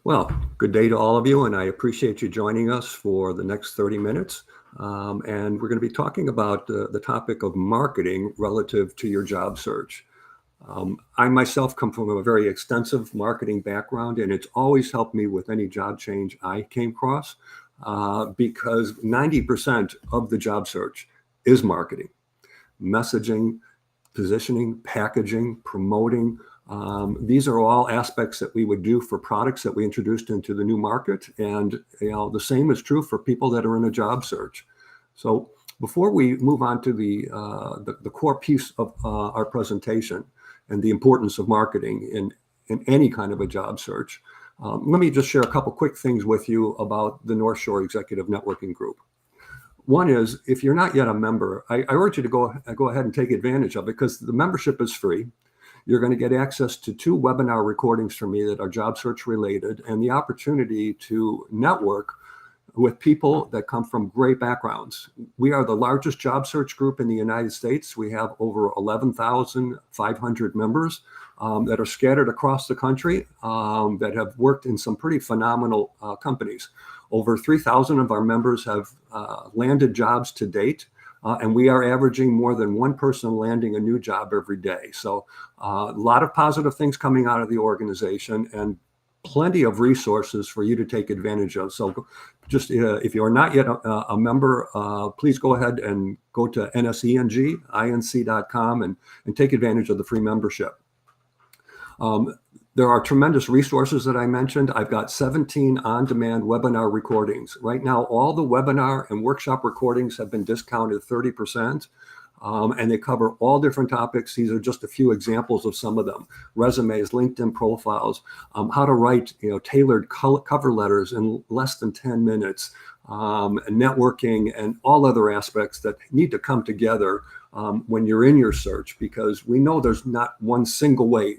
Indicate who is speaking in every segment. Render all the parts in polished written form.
Speaker 1: Well, good day to all of you, and I appreciate you joining us for the next 30 minutes. And we're going to be talking about the topic of marketing relative to your job search. I myself come from a very extensive marketing background, and it's always helped me with any job change I came across because 90% of the job search is marketing, messaging, positioning, packaging, promoting. These are all aspects that we would do for products that we introduced into the new market. And the same is true for people that are in a job search. So before we move on to the core piece of our presentation and the importance of marketing in any kind of a job search, let me just share a couple quick things with you about the North Shore Executive Networking Group. One is, if you're not yet a member, I urge you to go ahead and take advantage of it because the membership is free. You're going to get access to 2 webinar recordings from me that are job search related and the opportunity to network with people that come from great backgrounds. We are the largest job search group in the United States. We have over 11,500 members that are scattered across the country that have worked in some pretty phenomenal companies. Over 3,000 of our members have landed jobs to date. And we are averaging more than one person landing a new job every day. So a lot of positive things coming out of the organization and plenty of resources for you to take advantage of. So just if you are not yet a member, please go ahead and go to nsenginc.com and take advantage of the free membership. There are tremendous resources that I mentioned. I've got 17 on-demand webinar recordings. Right now, all the webinar and workshop recordings have been discounted 30%, and they cover all different topics. These are just a few examples of some of them. Resumes, LinkedIn profiles, how to write tailored cover letters in less than 10 minutes, networking, and all other aspects that need to come together when you're in your search, because we know there's not one single way,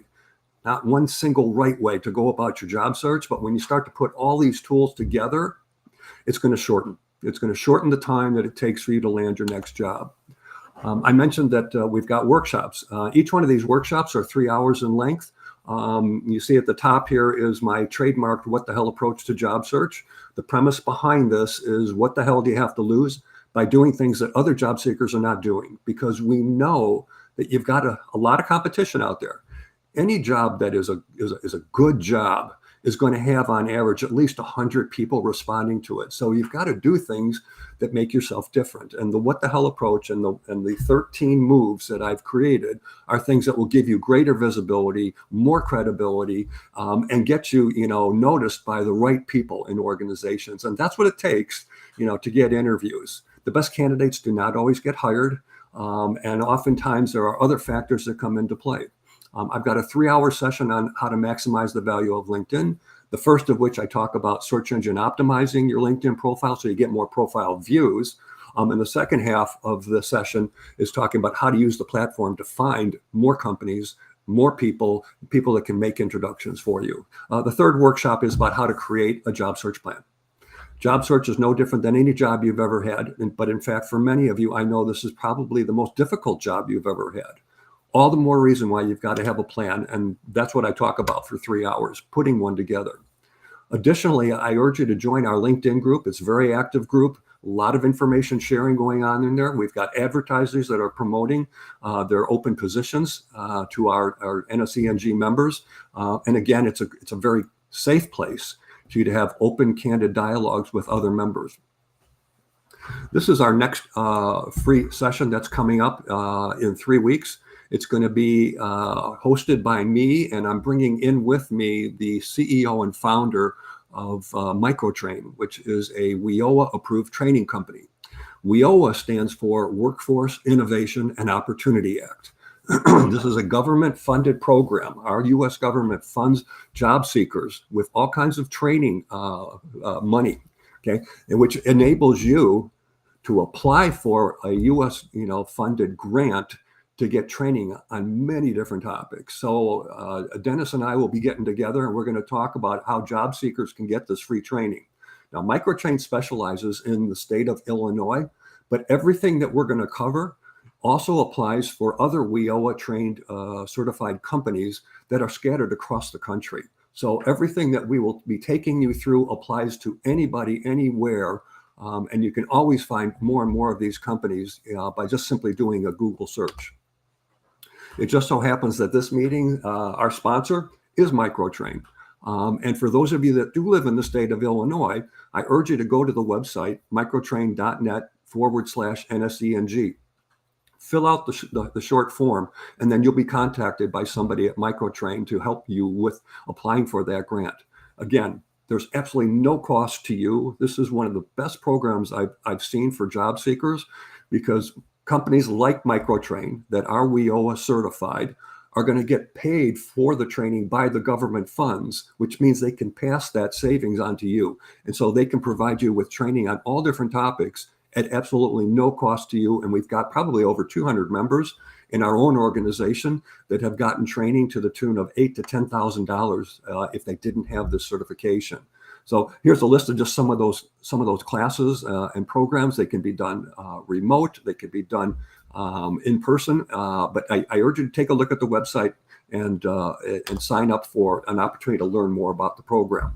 Speaker 1: not one single right way to go about your job search. But when you start to put all these tools together, it's going to shorten. It's going to shorten the time that it takes for you to land your next job. I mentioned that we've got workshops. Each one of these workshops are 3 hours in length. You see at the top here is my trademarked What the Hell approach to job search. The premise behind this is, what the hell do you have to lose by doing things that other job seekers are not doing? Because we know that you've got a lot of competition out there. Any job that is a good job is going to have on average at least 100 people responding to it. So you've got to do things that make yourself different. And the What the Hell approach and the 13 moves that I've created are things that will give you greater visibility, more credibility, and get you, noticed by the right people in organizations. And that's what it takes, to get interviews. The best candidates do not always get hired. And oftentimes there are other factors that come into play. I've got a 3-hour session on how to maximize the value of LinkedIn. The first of which I talk about search engine optimizing your LinkedIn profile so you get more profile views. And the second half of the session is talking about how to use the platform to find more companies, more people that can make introductions for you. The third workshop is about how to create a job search plan. Job search is no different than any job you've ever had. But in fact, for many of you, I know this is probably the most difficult job you've ever had. All the more reason why you've got to have a plan. And that's what I talk about for 3 hours, putting one together. Additionally, I urge you to join our LinkedIn group. It's a very active group, a lot of information sharing going on in there. We've got advertisers that are promoting their open positions to our NSENG members. And again, it's a very safe place for you to have open, candid dialogues with other members. This is our next free session that's coming up in 3 weeks. It's going to be hosted by me, and I'm bringing in with me the CEO and founder of Microtrain, which is a WIOA-approved training company. WIOA stands for Workforce Innovation and Opportunity Act. This is a government-funded program. Our U.S. government funds job seekers with all kinds of training money, okay, which enables you to apply for a U.S. funded grant to get training on many different topics. So Dennis and I will be getting together, and we're going to talk about how job seekers can get this free training. Now, Microtrain specializes in the state of Illinois, but everything that we're going to cover also applies for other WIOA trained certified companies that are scattered across the country. So everything that we will be taking you through applies to anybody, anywhere. And you can always find more and more of these companies by just simply doing a Google search. It just so happens that this meeting, our sponsor is Microtrain. And for those of you that do live in the state of Illinois, I urge you to go to the website, microtrain.net/NSENG. Fill out the short form, and then you'll be contacted by somebody at Microtrain to help you with applying for that grant. Again, there's absolutely no cost to you. This is one of the best programs I've seen for job seekers, because companies like Microtrain that are WIOA certified are going to get paid for the training by the government funds, which means they can pass that savings on to you. And so they can provide you with training on all different topics at absolutely no cost to you. And we've got probably over 200 members in our own organization that have gotten training to the tune of $8,000 to $10,000 if they didn't have this certification. So here's a list of just some of those classes and programs. They can be done remote. They can be done in person. But I urge you to take a look at the website and sign up for an opportunity to learn more about the program.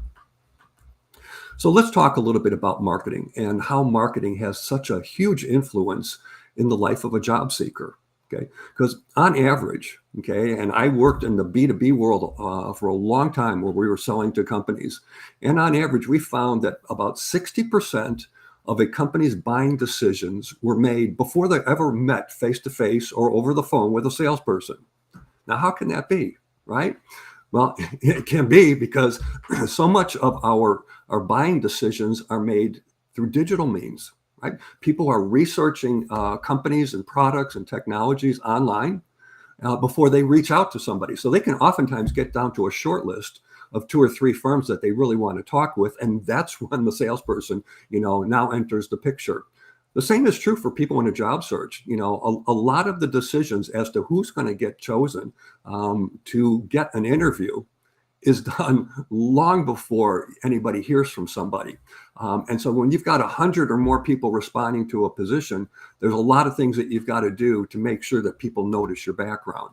Speaker 1: So let's talk a little bit about marketing and how marketing has such a huge influence in the life of a job seeker. Okay, because on average, okay, and I worked in the B2B world for a long time where we were selling to companies, and on average, we found that about 60% of a company's buying decisions were made before they ever met face to face or over the phone with a salesperson. Now, how can that be, right? Well, it can be because so much of our buying decisions are made through digital means. Right? People are researching companies and products and technologies online before they reach out to somebody. So they can oftentimes get down to a short list of 2 or 3 firms that they really want to talk with. And that's when the salesperson, now enters the picture. The same is true for people in a job search. A lot of the decisions as to who's going to get chosen to get an interview is done long before anybody hears from somebody. And so when you've got 100 or more people responding to a position, there's a lot of things that you've got to do to make sure that people notice your background.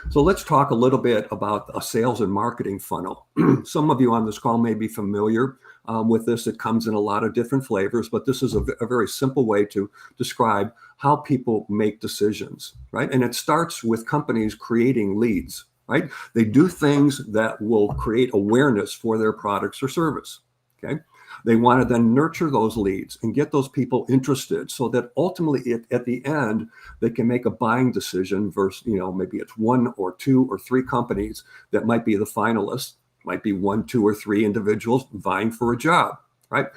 Speaker 1: So let's talk a little bit about a sales and marketing funnel. Some of you on this call may be familiar with this. It comes in a lot of different flavors, but this is a very simple way to describe how people make decisions, right? And it starts with companies creating leads. Right? They do things that will create awareness for their products or service. Okay. They want to then nurture those leads and get those people interested so that ultimately at the end, they can make a buying decision versus, maybe it's 1 or 2 or 3 companies that might be the finalists, might be 1, 2, or 3 individuals vying for a job, right?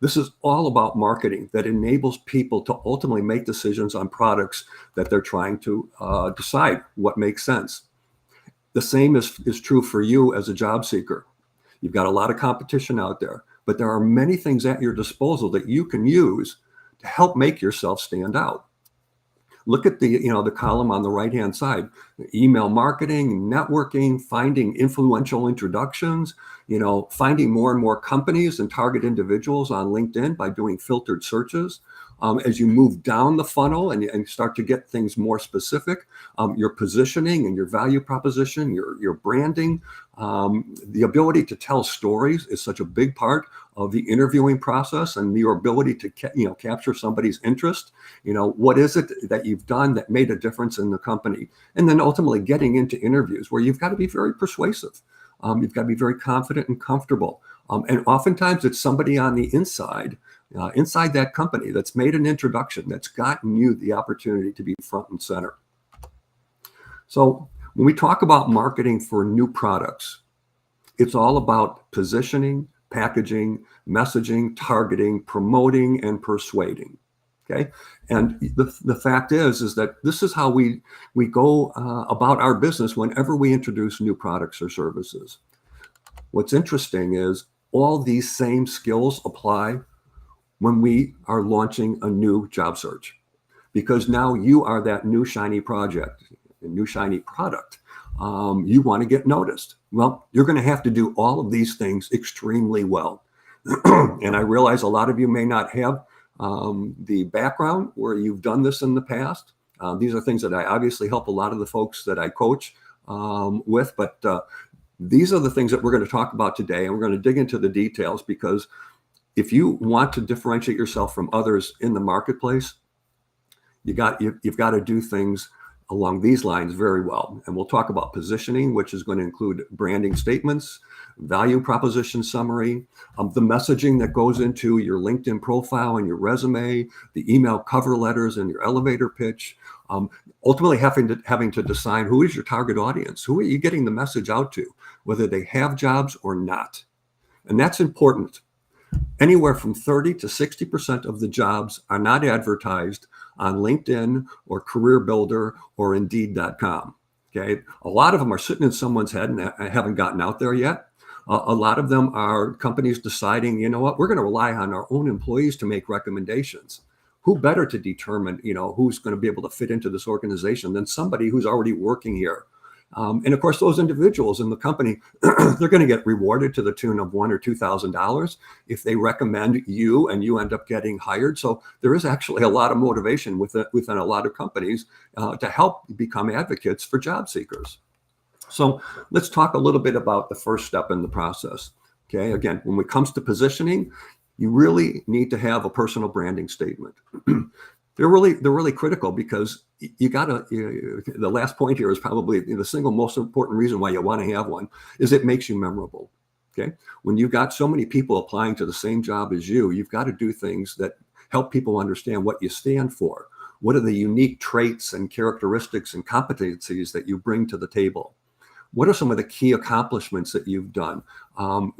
Speaker 1: This is all about marketing that enables people to ultimately make decisions on products that they're trying to decide what makes sense. The same is true for you as a job seeker. You've got a lot of competition out there, but there are many things at your disposal that you can use to help make yourself stand out. Look at the column on the right-hand side: email marketing, networking, finding influential introductions, finding more and more companies and target individuals on LinkedIn by doing filtered searches. As you move down the funnel and start to get things more specific, your positioning and your value proposition, your branding, the ability to tell stories is such a big part of the interviewing process, and your ability to capture somebody's interest. What is it that you've done that made a difference in the company? And then ultimately getting into interviews where you've got to be very persuasive. You've got to be very confident and comfortable. And oftentimes it's somebody on the inside that company that's made an introduction, that's gotten you the opportunity to be front and center. So when we talk about marketing for new products, it's all about positioning, packaging, messaging, targeting, promoting, and persuading. Okay. And the fact is that this is how we go about our business whenever we introduce new products or services. What's interesting is all these same skills apply when we are launching a new job search, because now you are that new shiny project, a new shiny product. You want to get noticed. Well, you're going to have to do all of these things extremely well. And I realize a lot of you may not have the background where you've done this in the past. These are things that I obviously help a lot of the folks that I coach with, but These are the things that we're going to talk about today, and we're going to dig into the details, because if you want to differentiate yourself from others in the marketplace, you've got to do things along these lines very well. And we'll talk about positioning, which is going to include branding statements, value proposition summary, the messaging that goes into your LinkedIn profile and your resume, the email cover letters and your elevator pitch. Ultimately having to decide who is your target audience, who are you getting the message out to, whether they have jobs or not. And that's important. Anywhere from 30 to 60% of the jobs are not advertised on LinkedIn or Career Builder or Indeed.com. Okay, a lot of them are sitting in someone's head and haven't gotten out there yet. A lot of them are companies deciding, you know what, we're going to rely on our own employees to make recommendations. Who better to determine, who's going to be able to fit into this organization than somebody who's already working here? And of course, those individuals in the company, they're going to get rewarded to the tune of $1,000 or $2,000 if they recommend you and you end up getting hired. So there is actually a lot of motivation within a lot of companies to help become advocates for job seekers. So let's talk a little bit about the first step in the process. Okay, again, when it comes to positioning, you really need to have a personal branding statement. They're really critical, because the last point here is probably the single most important reason why you want to have one, is it makes you memorable. Okay. When you've got so many people applying to the same job as you've got to do things that help people understand what you stand for. What are the unique traits and characteristics and competencies that you bring to the table? What are some of the key accomplishments that you've done?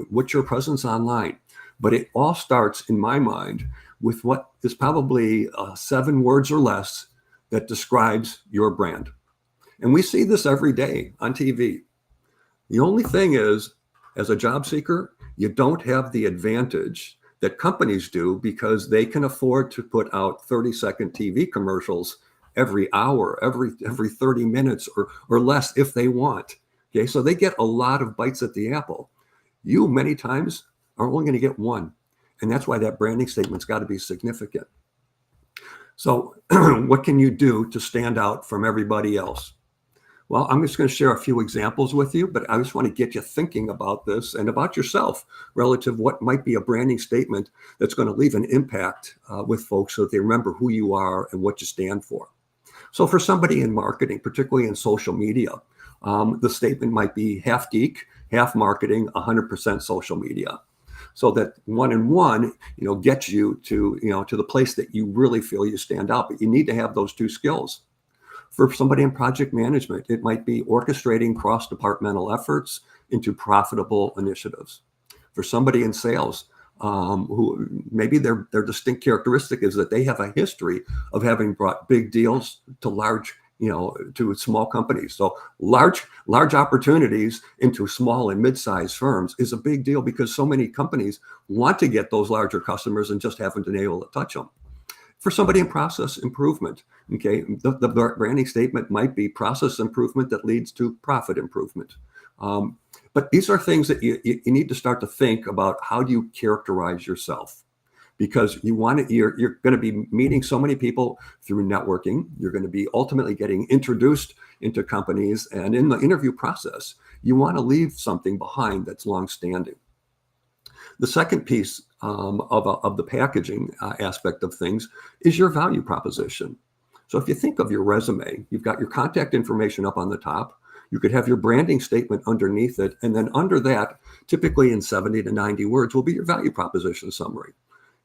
Speaker 1: What's your presence online? But it all starts, in my mind, with what is probably 7 words or less that describes your brand. And we see this every day on TV. The only thing is, as a job seeker, you don't have the advantage that companies do, because they can afford to put out 30-second TV commercials every hour, every 30 minutes or less if they want. Okay, so they get a lot of bites at the apple. You many times are only going to get one. And that's why that branding statement's got to be significant. So what can you do to stand out from everybody else? Well, I'm just going to share a few examples with you, but I just want to get you thinking about this and about yourself relative to what might be a branding statement that's going to leave an impact with folks, so that they remember who you are and what you stand for. So for somebody in marketing, particularly in social media, the statement might be half geek, half marketing, 100% social media. So that 1 and 1, gets you to the place that you really feel you stand out. But you need to have those 2 skills. For somebody in project management, it might be orchestrating cross-departmental efforts into profitable initiatives. For somebody in sales, who maybe their distinct characteristic is that they have a history of having brought big deals to large, to small companies. So large opportunities into small and mid-sized firms is a big deal, because so many companies want to get those larger customers and just haven't been able to touch them. For somebody in process improvement, okay, the branding statement might be process improvement that leads to profit improvement. But these are things that you need to start to think about. How do you characterize yourself? Because you're going to be meeting so many people through networking. You're going to be ultimately getting introduced into companies, and in the interview process, you want to leave something behind that's long-standing. The second piece of the packaging aspect of things is your value proposition. So if you think of your resume, you've got your contact information up on the top. You could have your branding statement underneath it, and then under that, typically in 70 to 90 words, will be your value proposition summary.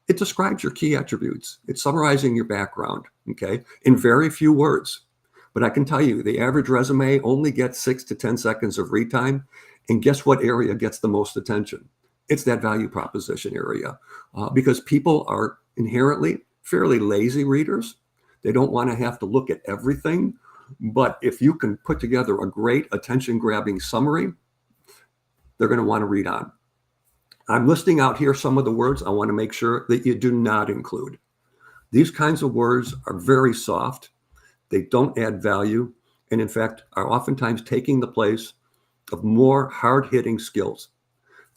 Speaker 1: It describes your key attributes. It's summarizing your background, okay, in very few words. But I can tell you, the average resume only gets 6 to 10 seconds of read time. And guess what area gets the most attention? It's that value proposition area, because people are inherently fairly lazy readers. They don't want to have to look at everything. But if you can put together a great attention-grabbing summary, they're going to want to read on. I'm listing out here some of the words I want to make sure that you do not include. These kinds of words are very soft. They don't add value, and in fact, are oftentimes taking the place of more hard-hitting skills.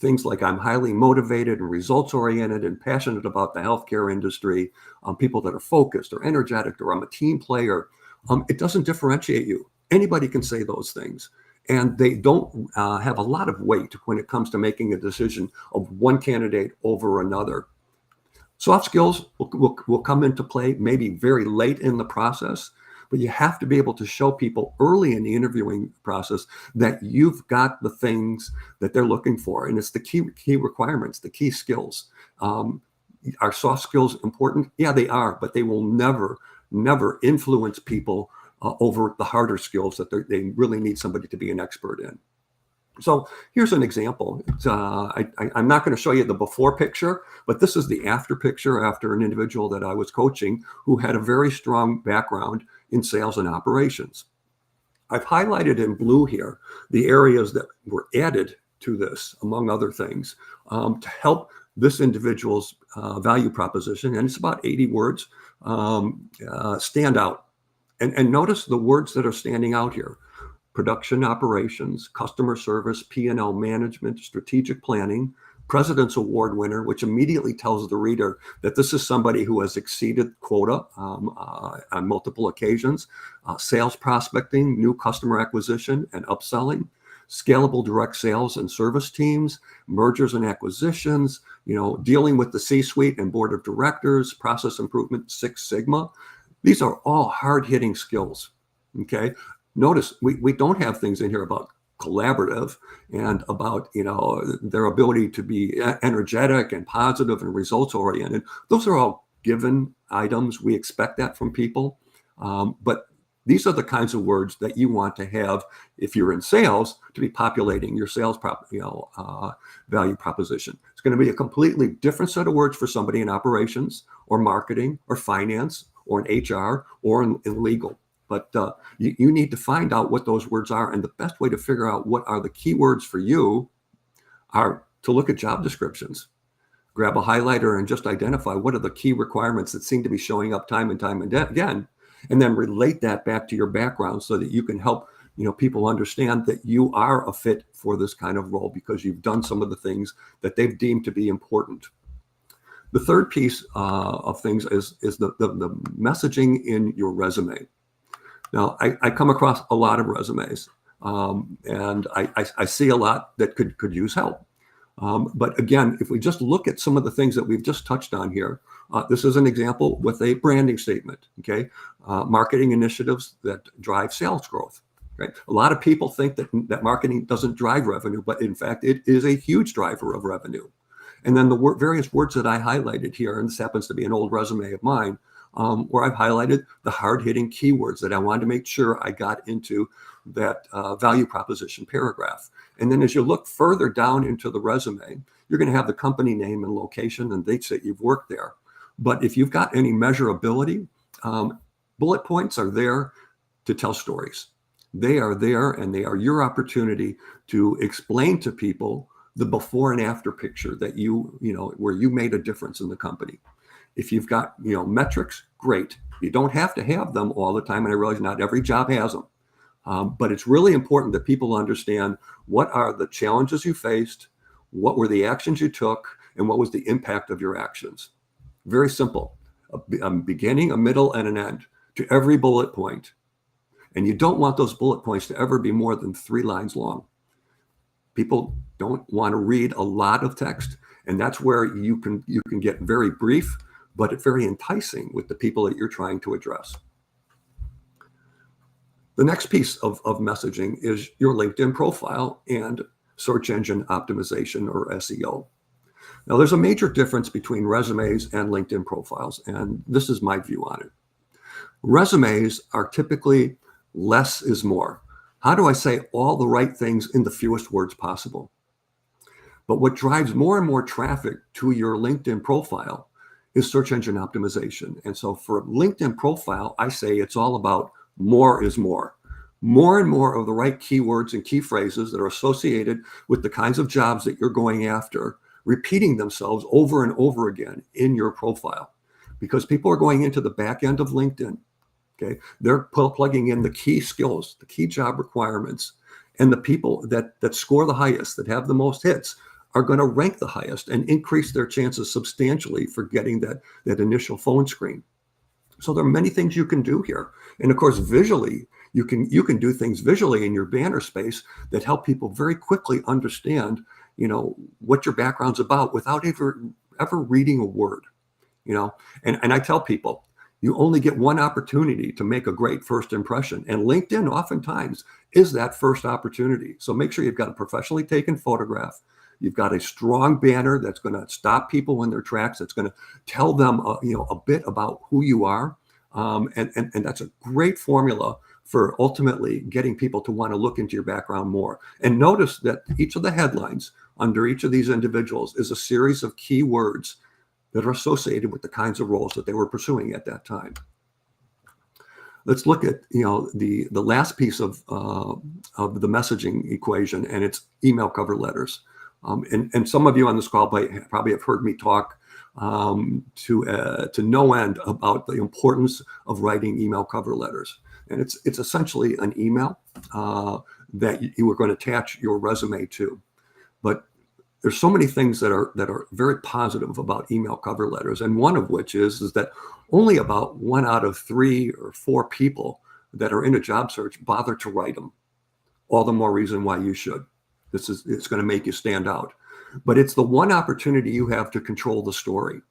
Speaker 1: Things like I'm highly motivated and results-oriented and passionate about the healthcare industry, people that are focused or energetic, or I'm a team player. It doesn't differentiate you. Anybody can say those things. and they don't have a lot of weight when it comes to making a decision of one candidate over another. Soft skills will come into play maybe very late in the process, but you have to be able to show people early in the interviewing process that you've got the things that they're looking for. And it's the key requirements, the key skills. Are soft skills important? Yeah, they are, but they will never influence people over the harder skills that they really need somebody to be an expert in. So here's an example. I'm not going to show you the before picture, but this is the after picture after an individual that I was coaching who had a very strong background in sales and operations. I've highlighted in blue here the areas that were added to this, among other things, to help this individual's value proposition, and it's about 80 words, stand out. And notice the words that are standing out here: production operations, customer service, P&L management, strategic planning, President's Award winner, which immediately tells the reader that this is somebody who has exceeded quota on multiple occasions, sales prospecting, new customer acquisition and upselling, scalable direct sales and service teams, mergers and acquisitions, dealing with the C-suite and board of directors, process improvement, Six Sigma. These are all hard-hitting skills, okay? Notice we don't have things in here about collaborative and about their ability to be energetic and positive and results oriented. Those are all given items. We expect that from people, but these are the kinds of words that you want to have if you're in sales to be populating your sales value proposition. It's going to be a completely different set of words for somebody in operations or marketing or finance or in HR or in legal. But you need to find out what those words are. And the best way to figure out what are the key words for you are to look at job descriptions. Grab a highlighter and just identify what are the key requirements that seem to be showing up time and time again, and then relate that back to your background so that you can help people understand that you are a fit for this kind of role because you've done some of the things that they've deemed to be important. The third piece of things is the messaging in your resume. Now, I come across a lot of resumes, and I see a lot that could use help. But again, if we just look at some of the things that we've just touched on here, this is an example with a branding statement, okay? Marketing initiatives that drive sales growth, right? A lot of people think that marketing doesn't drive revenue, but in fact, it is a huge driver of revenue. And then the various words that I highlighted here, and this happens to be an old resume of mine, where I've highlighted the hard-hitting keywords that I wanted to make sure I got into that value proposition paragraph. And then as you look further down into the resume, you're going to have the company name and location and dates that you've worked there. But if you've got any measurability, bullet points are there to tell stories. They are there, and they are your opportunity to explain to people the before and after picture that where you made a difference in the company. If you've got, metrics, great. You don't have to have them all the time. And I realize not every job has them. But it's really important that people understand what are the challenges you faced, what were the actions you took, and what was the impact of your actions. Very simple. A beginning, a middle, and an end to every bullet point. And you don't want those bullet points to ever be more than 3 lines long. People don't want to read a lot of text. And that's where you can get very brief, but it's very enticing with the people that you're trying to address. The next piece of messaging is your LinkedIn profile and search engine optimization, or SEO. Now, there's a major difference between resumes and LinkedIn profiles, and this is my view on it. Resumes are typically less is more. How do I say all the right things in the fewest words possible? But what drives more and more traffic to your LinkedIn profile is search engine optimization. And so for LinkedIn profile, I say it's all about more is more. More and more of the right keywords and key phrases that are associated with the kinds of jobs that you're going after, repeating themselves over and over again in your profile. Because people are going into the back end of LinkedIn, okay? They're plugging in the key skills, the key job requirements, and the people that score the highest, that have the most hits, are going to rank the highest and increase their chances substantially for getting that initial phone screen. So there are many things you can do here. And of course, visually, You can do things visually in your banner space that help people very quickly understand, what your background's about without ever reading a word. And I tell people, you only get one opportunity to make a great first impression, and LinkedIn oftentimes is that first opportunity. So make sure you've got a professionally taken photograph. You've got a strong banner that's going to stop people in their tracks. That's going to tell them, a bit about who you are, and that's a great formula for ultimately getting people to want to look into your background more. And notice that each of the headlines under each of these individuals is a series of keywords that are associated with the kinds of roles that they were pursuing at that time. Let's look at the last piece of the messaging equation, and it's email cover letters. And some of you on this call probably have heard me talk to no end about the importance of writing email cover letters. And it's essentially an email that you are going to attach your resume to. But there's so many things that are very positive about email cover letters, and one of which is that only about 1 out of 3 or 4 people that are in a job search bother to write them. All the more reason why you should. It's going to make you stand out. But it's the one opportunity you have to control the story.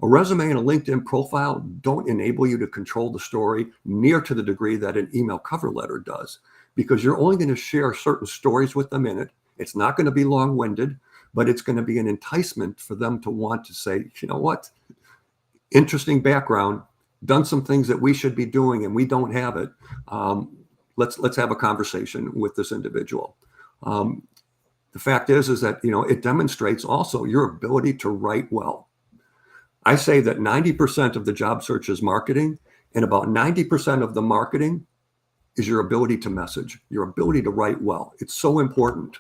Speaker 1: A resume and a LinkedIn profile don't enable you to control the story near to the degree that an email cover letter does, because you're only going to share certain stories with them in it. It's not going to be long-winded, but it's going to be an enticement for them to want to say, you know what, interesting background, done some things that we should be doing and we don't have it. Let's have a conversation with this individual. The fact is that, it demonstrates also your ability to write well. I say that 90% of the job search is marketing, and about 90% of the marketing is your ability to message, your ability to write well. It's so important.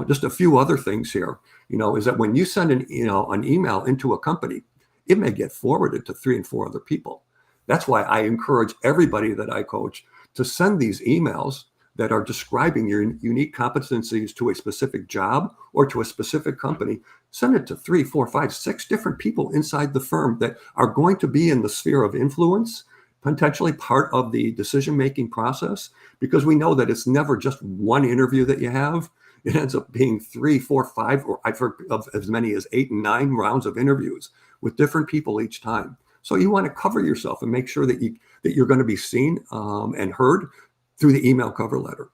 Speaker 1: Just a few other things here, is that when you send an email into a company, it may get forwarded to 3 and 4 other people. That's why I encourage everybody that I coach to send these emails that are describing your unique competencies to a specific job or to a specific company. Send it to 3, 4, 5, 6 different people inside the firm that are going to be in the sphere of influence, potentially part of the decision-making process, because we know that it's never just one interview that you have. It ends up being 3, 4, 5, or I've heard of as many as 8 and 9 rounds of interviews with different people each time. So you want to cover yourself and make sure that you're going to be seen and heard through the email cover letter.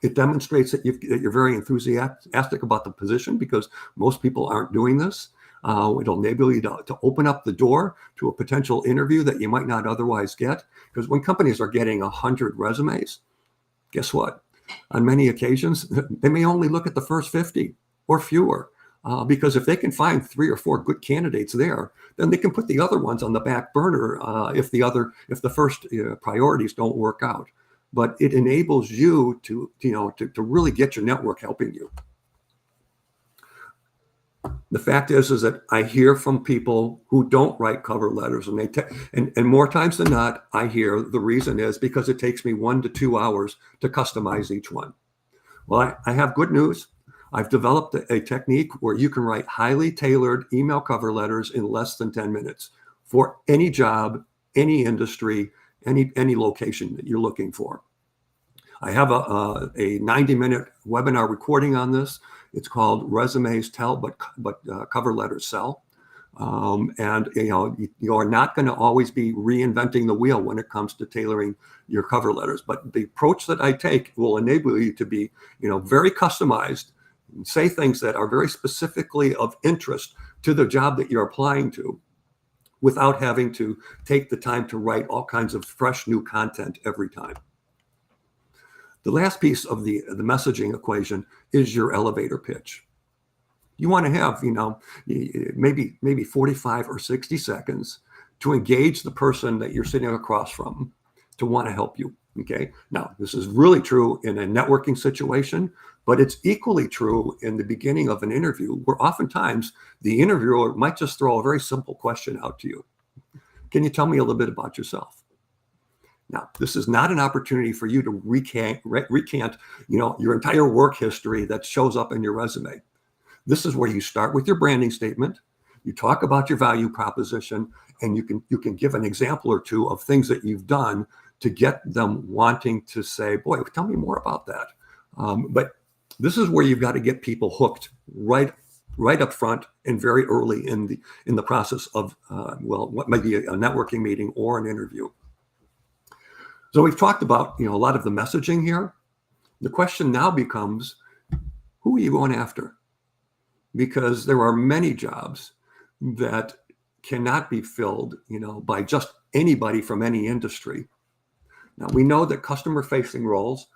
Speaker 1: It demonstrates that you're very enthusiastic about the position, because most people aren't doing this. It'll enable you to open up the door to a potential interview that you might not otherwise get. Because when companies are getting 100 resumes, guess what? On many occasions, they may only look at the first 50 or fewer, because if they can find 3 or 4 good candidates there, then they can put the other ones on the back burner if the first priorities don't work out. But it enables you to really get your network helping you. The fact is that I hear from people who don't write cover letters, and more times than not, I hear the reason is because it takes me 1 to 2 hours to customize each one. Well, I have good news. I've developed a technique where you can write highly tailored email cover letters in less than 10 minutes for any job, any industry, any location that you're looking for. I have a 90-minute webinar recording on this. It's called Resumes Tell, but Cover Letters Sell. And you are not going to always be reinventing the wheel when it comes to tailoring your cover letters. But the approach that I take will enable you to be, very customized, and say things that are very specifically of interest to the job that you're applying to, without having to take the time to write all kinds of fresh new content every time. The last piece of the messaging equation is your elevator pitch. You want to have, maybe 45 or 60 seconds to engage the person that you're sitting across from to want to help you. Okay. Now, this is really true in a networking situation, but it's equally true in the beginning of an interview, where oftentimes the interviewer might just throw a very simple question out to you. Can you tell me a little bit about yourself? Now, this is not an opportunity for you to recant, your entire work history that shows up in your resume. This is where you start with your branding statement, you talk about your value proposition, and you can give an example or two of things that you've done to get them wanting to say, boy, tell me more about that. But this is where you've got to get people hooked right up front and very early in the process of, what might be a networking meeting or an interview. So we've talked about, a lot of the messaging here. The question now becomes, who are you going after? Because there are many jobs that cannot be filled, by just anybody from any industry. Now, we know that customer-facing roles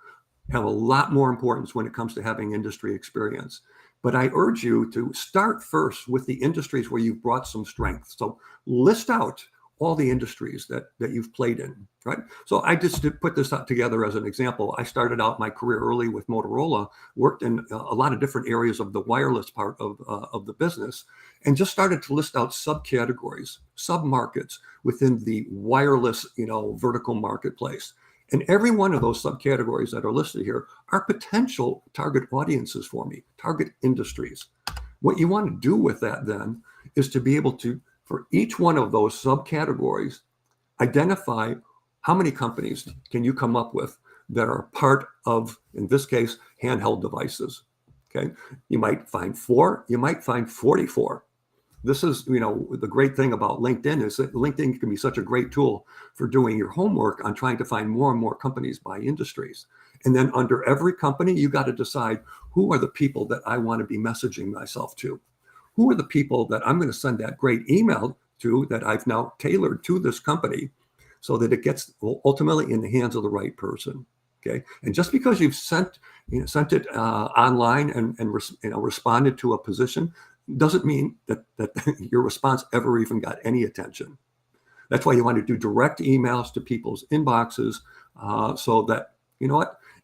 Speaker 1: have a lot more importance when it comes to having industry experience. But I urge you to start first with the industries where you've brought some strength. So list out all the industries that you've played in, right? So I just put this together as an example. I started out my career early with Motorola, worked in a lot of different areas of the wireless part of the business, and just started to list out subcategories, sub-markets within the wireless, vertical marketplace. And every one of those subcategories that are listed here are potential target audiences for me, target industries. What you want to do with that then is to be able to, for each one of those subcategories, identify how many companies can you come up with that are part of, in this case, handheld devices. Okay, you might find 4, you might find 44. This is, the great thing about LinkedIn is that LinkedIn can be such a great tool for doing your homework on trying to find more and more companies by industries. And then under every company, you got to decide, who are the people that I want to be messaging myself to? Who are the people that I'm going to send that great email to that I've now tailored to this company so that it gets ultimately in the hands of the right person? Okay. And just because you've sent it online and responded to a position doesn't mean that your response ever even got any attention. That's why you want to do direct emails to people's inboxes so that,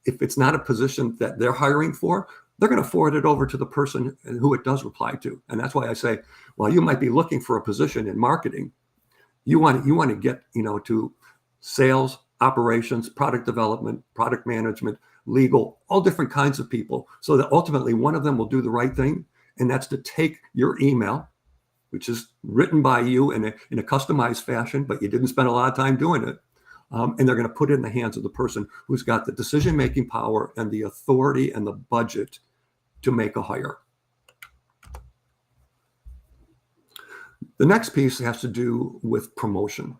Speaker 1: if it's not a position that they're hiring for, they're going to forward it over to the person who it does reply to. And that's why I say, well, you might be looking for a position in marketing. You want to get, to sales, operations, product development, product management, legal, all different kinds of people, so that ultimately one of them will do the right thing. And that's to take your email, which is written by you in a customized fashion, but you didn't spend a lot of time doing it. And they're going to put it in the hands of the person who's got the decision-making power and the authority and the budget to make a hire. The next piece has to do with promotion.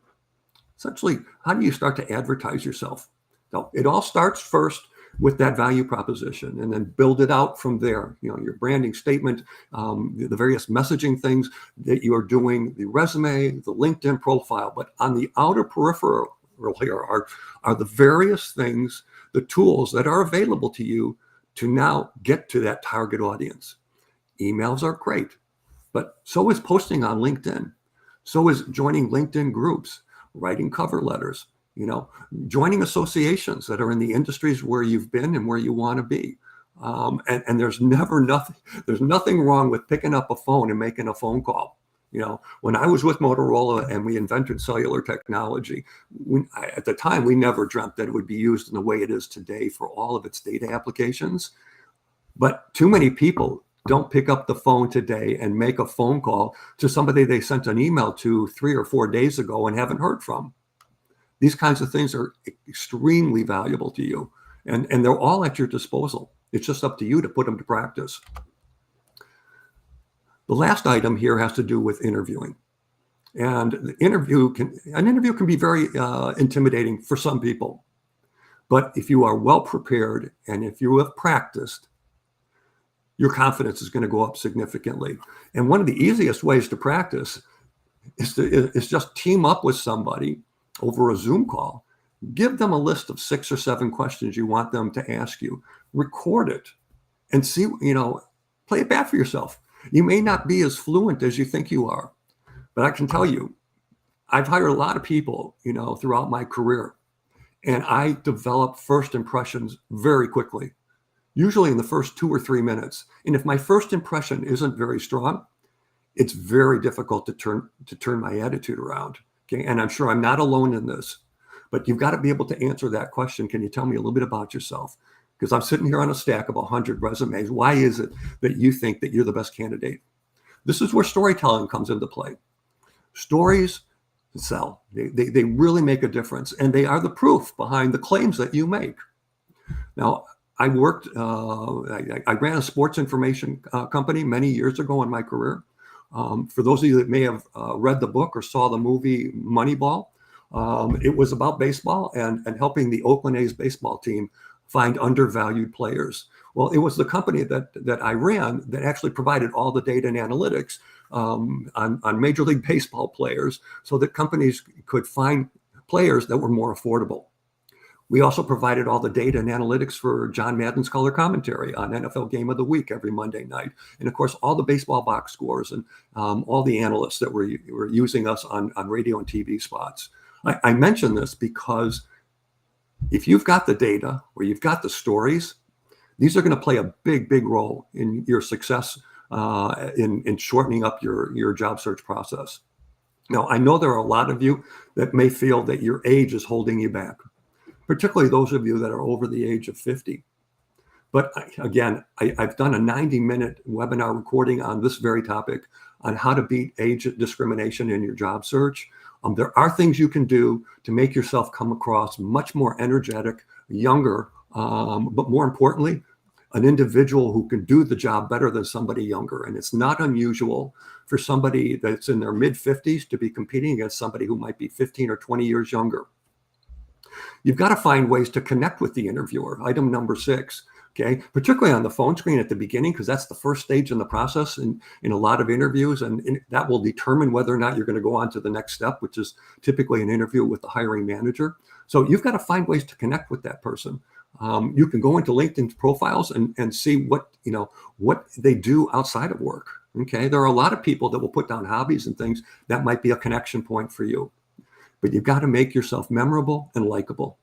Speaker 1: Essentially, how do you start to advertise yourself? Now, it all starts first with that value proposition, and then build it out from there. Your branding statement, the various messaging things that you are doing, the resume, the LinkedIn profile. But on the outer peripheral here are the various things, the tools that are available to you to now get to that target audience. Emails are great, but so is posting on LinkedIn. So is joining LinkedIn groups, writing cover letters, joining associations that are in the industries where you've been and where you want to be. And there's nothing wrong with picking up a phone and making a phone call. When I was with Motorola and we invented cellular technology, at the time, we never dreamt that it would be used in the way it is today for all of its data applications. But too many people don't pick up the phone today and make a phone call to somebody they sent an email to 3 or 4 days ago and haven't heard from. These kinds of things are extremely valuable to you, and they're all at your disposal. It's just up to you to put them to practice. The last item here has to do with interviewing. And an interview can be very intimidating for some people. But if you are well prepared and if you have practiced, your confidence is going to go up significantly. And one of the easiest ways to practice is just team up with somebody over a Zoom call. Give them a list of 6 or 7 questions you want them to ask you. Record it and see, play it back for yourself. You may not be as fluent as you think you are, but I can tell you, I've hired a lot of people, throughout my career, and I develop first impressions very quickly, usually in the first 2 or 3 minutes. And if my first impression isn't very strong, it's very difficult to turn my attitude around. Okay, and I'm sure I'm not alone in this, but you've got to be able to answer that question. Can you tell me a little bit about yourself? Because I'm sitting here on a stack of 100 resumes. Why is it that you think that you're the best candidate? This is where storytelling comes into play. Stories sell. They really make a difference, and they are the proof behind the claims that you make. Now, I worked, I ran a sports information company many years ago in my career. For those of you that may have read the book or saw the movie Moneyball, it was about baseball and helping the Oakland A's baseball team find undervalued players. Well, it was the company that I ran that actually provided all the data and analytics on Major League Baseball players so that companies could find players that were more affordable. We also provided all the data and analytics for John Madden's color commentary on NFL Game of the Week every Monday night. And of course, all the baseball box scores and all the analysts that were using us on radio and TV spots. I mention this because if you've got the data or you've got the stories, these are going to play a big, big role in your success in shortening up your job search process. Now, I know there are a lot of you that may feel that your age is holding you back, particularly those of you that are over the age of 50. But again, I've done a 90-minute webinar recording on this very topic on how to beat age discrimination in your job search. There are things you can do to make yourself come across much more energetic, younger, but more importantly, an individual who can do the job better than somebody younger. And it's not unusual for somebody that's in their mid-50s to be competing against somebody who might be 15 or 20 years younger. You've got to find ways to connect with the interviewer. Item number 6, okay, particularly on the phone screen at the beginning, because that's the first stage in the process in a lot of interviews, and that will determine whether or not you're going to go on to the next step, which is typically an interview with the hiring manager. So you've got to find ways to connect with that person. You can go into LinkedIn profiles and see what they do outside of work. Okay, there are a lot of people that will put down hobbies and things that might be a connection point for you. But you've got to make yourself memorable and likable.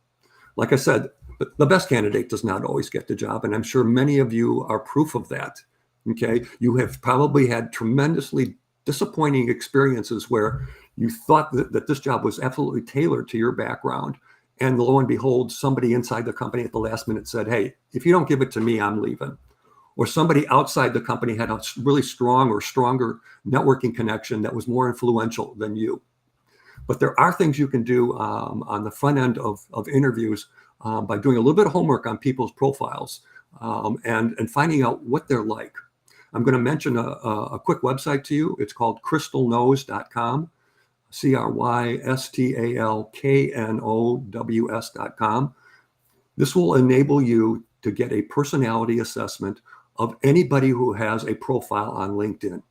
Speaker 1: Like I said, the best candidate does not always get the job, and I'm sure many of you are proof of that. Okay, you have probably had tremendously disappointing experiences where you thought that this job was absolutely tailored to your background, and lo and behold, somebody inside the company at the last minute said, "Hey, if you don't give it to me, I'm leaving." Or somebody outside the company had a really strong or stronger networking connection that was more influential than you. But there are things you can do on the front end of interviews by doing a little bit of homework on people's profiles and finding out what they're like. I'm going to mention a quick website to you. It's called crystalknows.com, crystalknows.com. This will enable you to get a personality assessment of anybody who has a profile on LinkedIn.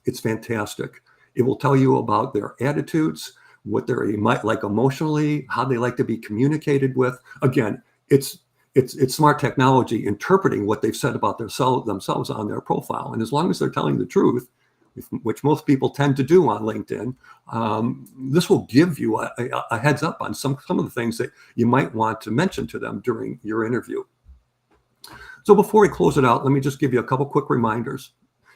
Speaker 1: It's fantastic. It will tell you about their attitudes, what they might like emotionally, how they like to be communicated with. Again, it's smart technology interpreting what they've said about themselves on their profile. And as long as they're telling the truth, which most people tend to do on LinkedIn, this will give you a heads up on some of the things that you might want to mention to them during your interview. So before we close it out, let me just give you a couple quick reminders.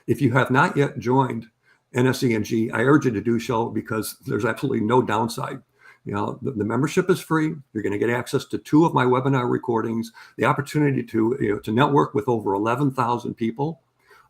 Speaker 1: If you have not yet joined NSE&G, I urge you to do so because there's absolutely no downside. The membership is free. You're going to get access to 2 of my webinar recordings, the opportunity to network with over 11,000 people.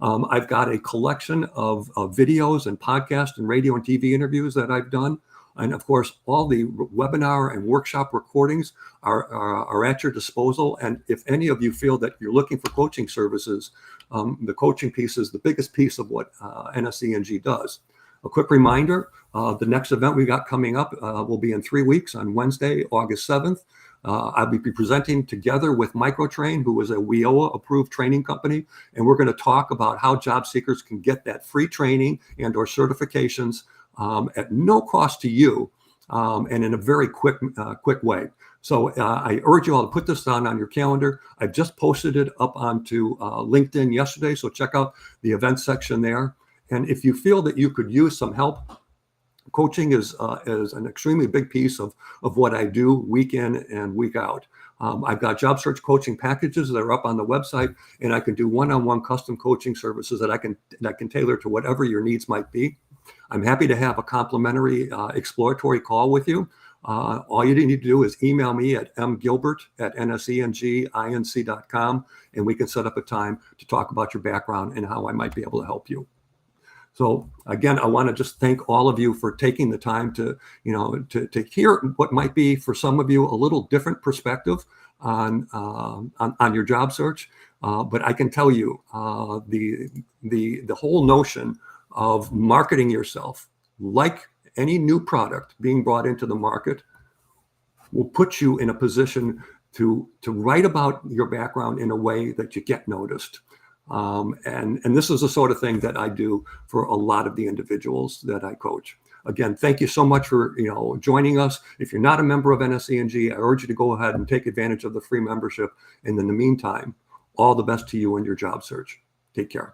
Speaker 1: I've got a collection of videos and podcast and radio and TV interviews that I've done. And of course, all the webinar and workshop recordings are at your disposal. And if any of you feel that you're looking for coaching services, the coaching piece is the biggest piece of what NSE&G does. A quick reminder, the next event we got coming up will be in 3 weeks on Wednesday, August 7th. I'll be presenting together with Microtrain, who is a WIOA approved training company. And we're going to talk about how job seekers can get that free training and or certifications at no cost to you and in a very quick way. So I urge you all to put this down on your calendar. I've just posted it up onto LinkedIn yesterday, so check out the events section there. And if you feel that you could use some help, coaching is an extremely big piece of what I do week in and week out. I've got job search coaching packages that are up on the website, and I can do one-on-one custom coaching services that I can tailor to whatever your needs might be. I'm happy to have a complimentary exploratory call with you. All you need to do is email me at mgilbert@nsenginc.com, and we can set up a time to talk about your background and how I might be able to help you. So again, I want to just thank all of you for taking the time to, to hear what might be for some of you a little different perspective on your job search. But I can tell you the whole notion of marketing yourself, like any new product being brought into the market, will put you in a position to write about your background in a way that you get noticed. And this is the sort of thing that I do for a lot of the individuals that I coach. Again, thank you so much for joining us. If you're not a member of NSE&G, I urge you to go ahead and take advantage of the free membership. And in the meantime, all the best to you in your job search. Take care.